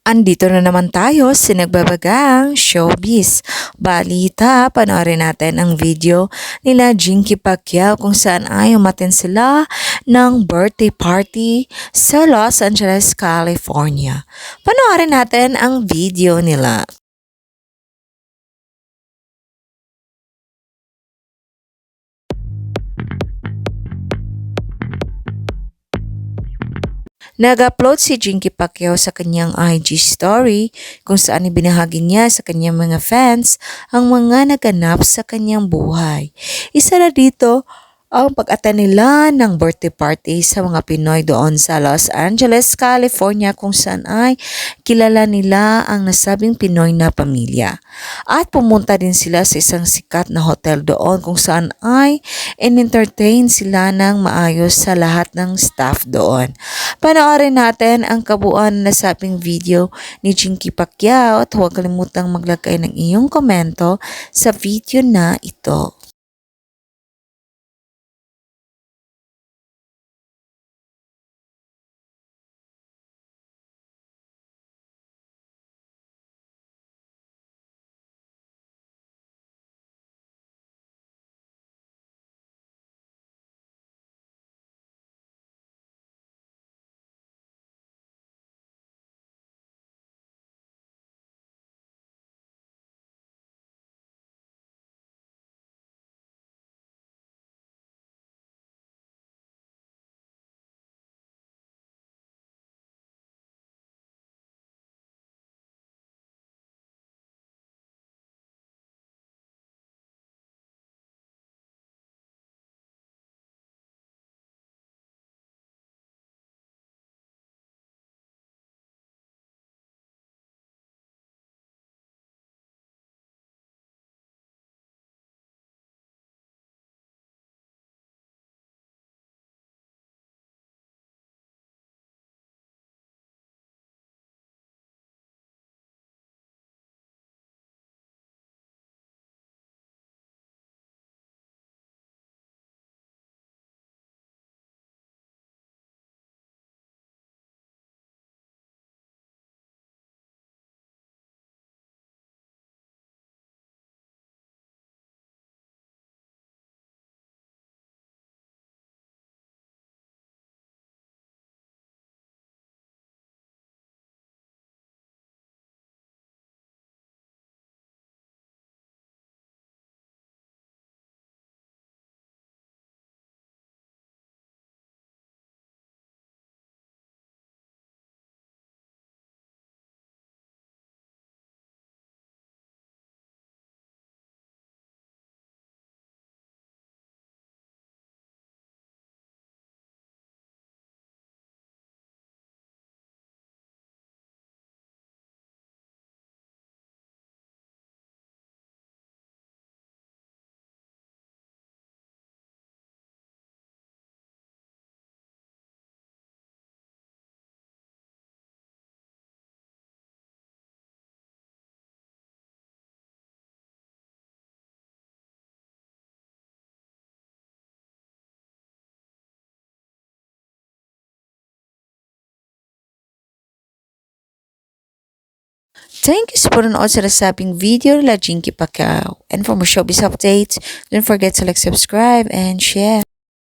Andito na naman tayo sa nagbabagang showbiz. Balita, panoorin natin ang video nila Jinky Pacquiao kung saan ay umaten sila ng birthday party sa Los Angeles, California. Panoorin natin ang video nila. Nag-upload si Jinky Pacquiao sa kanyang IG story kung saan ibinahagi niya sa kanyang mga fans ang mga naganap sa kanyang buhay. Isa na dito ang pag-attend nila ng birthday party sa mga Pinoy doon sa Los Angeles, California kung saan ay kilala nila ang nasabing Pinoy na pamilya. At pumunta din sila sa isang sikat na hotel doon kung saan ay entertain sila ng maayos sa lahat ng staff doon. Panoorin natin ang kabuuan na nasabing video ni Jinky Pacquiao at huwag kalimutang maglagay ng iyong komento sa video na ito. Thank you for panonood sa nasabing video nila Jinky Pacquiao. And for more showbiz updates, don't forget to like, subscribe, and share.